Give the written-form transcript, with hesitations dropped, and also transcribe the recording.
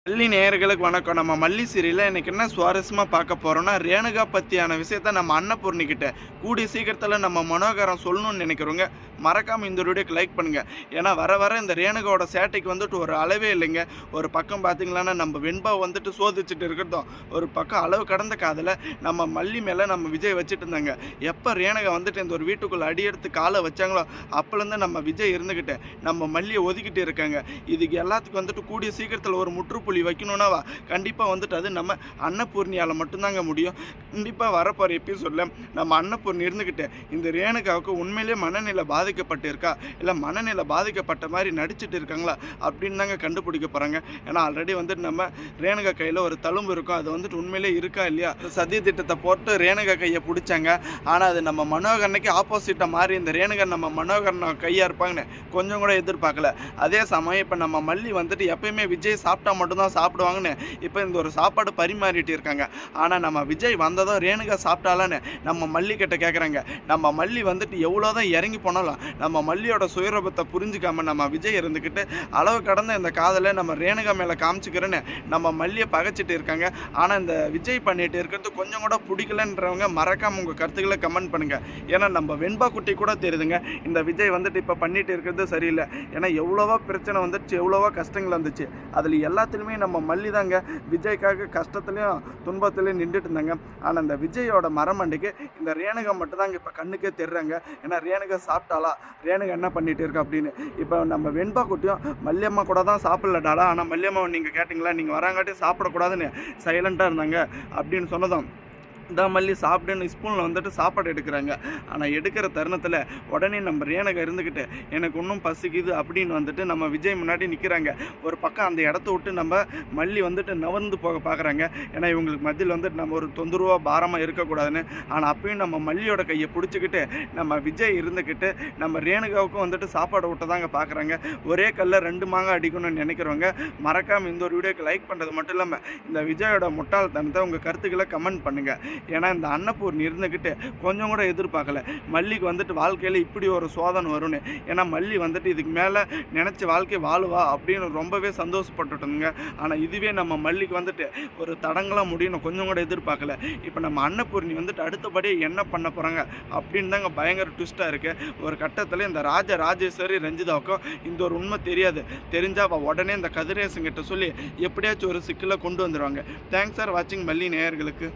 மல்லி நேயர்களுக்கு வணக்கம். நம்ம மல்லி சீரியல்ல இன்னைக்கு என்ன சுவாரஸ்யமா பார்க்க போறோம்னா, ரேணுகா பத்தியான விஷயத்த நம்ம அன்னபூர்ணி கிட்ட கூடிய சீக்கிரத்துல நம்ம மனோகரம் சொல்லணும்னு நினைக்கிறவங்க, மறக்காம இந்த வீடியோக்கு லைக் பண்ணுங்க. ஏன்னா வர வர இந்த ரேணுகாவோட சேட்டைக்கு வந்துட்டு ஒரு அளவே இல்லைங்க. ஒரு பக்கம் பார்த்தீங்களான்னா, நம்ம வெண்பா வந்துட்டு சோதிச்சுட்டு இருக்கிறதும், ஒரு பக்கம் அளவு கடந்த காதல நம்ம மல்லி மேல நம்ம விஜய் வச்சுட்டு இருந்தாங்க. எப்ப ரேணுகா வந்துட்டு இந்த ஒரு வீட்டுக்குள்ள அடி எடுத்து காலை வச்சாங்களோ, அப்பலேருந்து நம்ம விஜய் இருந்துகிட்டு நம்ம மல்லியை ஒதுக்கிட்டு இருக்காங்க. இதுக்கு எல்லாத்துக்கும் வந்துட்டு கூடிய சீக்கிரத்துல ஒரு முற்றுப்புள்ளி வைக்கணும்னா கண்டிப்பா வந்துட்டு அது நம்ம அன்னபூர்ணியால மட்டும்தாங்க முடியும். கண்டிப்பா வரப்போற எபிசோட்ல நம்ம அன்னபூர்ணி இருந்துகிட்டு இந்த ரேணுகாவுக்கு உண்மையிலேயே மனநிலை பாதிக்கப்பட்டு இருக்கா, இல்ல மனநிலை பாதிக்கப்பட்ட மாதிரி நடிச்சிட்டு இருக்காங்களா அப்படின்னு தாங்க கண்டுபிடிக்க போறாங்க. ஏன்னா ஆல்ரெடி வந்துட்டு நம்ம ரேணுகா கையில ஒரு தழும்பு இருக்கும், அது வந்துட்டு உண்மையிலே இருக்கா இல்லையா, சதி திட்டத்தை போட்டு ரேணுகா கையை பிடிச்சாங்க. ஆனா அது நம்ம மனோகரனுக்கு ஆப்போசிட்டா மாறி இந்த ரேணுகா நம்ம மனோகரன் கையா இருப்பாங்கன்னு கொஞ்சம் கூட எதிர்பார்க்கல. அதே சமயம் இப்ப நம்ம மல்லி வந்துட்டு எப்பயுமே விஜய் சாப்பிட்டா மட்டும்தான் சாப்பிடுவாங்கன்னு இப்போ இந்த ஒரு சாப்பாடு பரிமாறிட்டு இருக்காங்க. ஆனால் நம்ம விஜய் வந்ததும் ரேணுகா சாப்பிட்டாலான்னு நம்ம மல்லி கிட்ட கேட்குறாங்க. நம்ம மல்லி வந்துட்டு எவ்வளோதான் இறங்கி போனாலும் நம்ம மல்லியோட சுயரூபத்தை புரிஞ்சுக்காம நம்ம விஜய் இருந்துக்கிட்டு அளவு கடந்த இந்த காதலை நம்ம ரேணுகா மேலே காமிச்சிக்கிறேன்னு நம்ம மல்லியை பகைச்சிட்டு இருக்காங்க. ஆனால் இந்த விஜய் பண்ணிட்டு இருக்கிறது கொஞ்சம் கூட பிடிக்கலன்றவங்க மறக்காம உங்கள் கருத்துக்களை கமெண்ட் பண்ணுங்க. ஏன்னா நம்ம வெண்பா குட்டி கூட தெரியுதுங்க, இந்த விஜய் வந்துட்டு இப்போ பண்ணிட்டு இருக்கிறது சரியில்லை. ஏன்னா எவ்வளவோ பிரச்சனை வந்துச்சு, எவ்வளவோ கஷ்டங்கள் வந்துச்சு, அதில் எல்லாத்துலேயுமே நம்ம மல்லி தாங்க விஜய்க்காக கஷ்டத்துலையும் துன்பத்துலையும் நின்றுட்டு இருந்தாங்க. ஆனால் இந்த விஜயோட மரமண்டைக்கு இந்த ரேணுகா மட்டும்தாங்க இப்போ கண்ணுக்கே தெரிறாங்க. ஏன்னா ரேணுகா சாப்பிட்டாலா, ரேணுகா என்ன பண்ணிட்டு இருக்கு அப்படின்னு. இப்போ நம்ம வெண்பா குட்டியும் மல்லியம்மா கூட தான் சாப்பிடலடாடா, ஆனால் மல்லியம்மா நீங்கள் கேட்டிங்களா, நீங்கள் வராங்காட்டி சாப்பிடக்கூடாதுன்னு சைலண்ட்டாக இருந்தாங்க அப்படின்னு சொன்னதும் தான் மல்லி சாப்பிடுன்னு ஸ்பூனில் வந்துட்டு சாப்பாடு எடுக்கிறாங்க. ஆனால் எடுக்கிற தருணத்தில் உடனே நம்ம ரேணுகா இருந்துக்கிட்டு எனக்கு இன்னும் பசிக்குது அப்படின்னு வந்துட்டு நம்ம விஜய் முன்னாடி நிற்கிறாங்க. ஒரு பக்கம் அந்த இடத்த விட்டு நம்ம மல்லி வந்துட்டு நவர்ந்து போக பார்க்குறாங்க. ஏன்னா இவங்களுக்கு மத்தியில் வந்துட்டு நம்ம ஒரு தொந்தரவாக பாரமாக இருக்கக்கூடாதுன்னு. ஆனால் அப்பயும் நம்ம மல்லியோட கையை பிடிச்சிக்கிட்டு நம்ம விஜய் இருந்துக்கிட்டு நம்ம ரேணுகாவுக்கும் வந்துட்டு சாப்பாடு விட்டதாங்க பார்க்குறாங்க. ஒரே கல்ல ரெண்டு மாங்காய் அடிக்கணும்னு நினைக்கிறவங்க மறக்காமல் இந்த ஒரு வீடியோக்கு லைக் பண்ணுறது மட்டும் இல்லாமல் இந்த விஜயோட முட்டாள்தனத்தை உங்கள் கருத்துக்களை கமெண்ட் பண்ணுங்கள். ஏன்னா இந்த அன்னபூர்ணி இருந்துக்கிட்டு கொஞ்சம் கூட எதிர்பார்க்கல மல்லிக்கு வந்துட்டு வாழ்க்கையில் இப்படி ஒரு சோதனை வரும்னு. ஏன்னா மல்லி வந்துட்டு இதுக்கு மேலே நினச்ச வாழ்க்கை வாழுவா அப்படின்னு ரொம்பவே சந்தோஷப்பட்டுட்டுங்க. ஆனால் இதுவே நம்ம மல்லிக்கு வந்துட்டு ஒரு தடங்களாக முடியணும் கொஞ்சம் கூட எதிர்பார்க்கல. இப்போ நம்ம அன்னபூர்ணி வந்துட்டு அடுத்தபடி என்ன பண்ண போகிறாங்க அப்படின்னு தாங்க பயங்கர ட்விஸ்ட்டாக இருக்குது. ஒரு கட்டத்தில் இந்த ராஜேஸ்வரி ரஞ்சிதாவுக்கும் இந்த ஒரு உண்மை தெரியாது. தெரிஞ்சால் அவள் உடனே இந்த கதிரேசங்கிட்ட சொல்லி எப்படியாச்சும் ஒரு சிக்கலை கொண்டு வந்துடுவாங்க. தேங்க்ஸ் ஃபார் வாட்சிங் மல்லி நேயர்களுக்கு.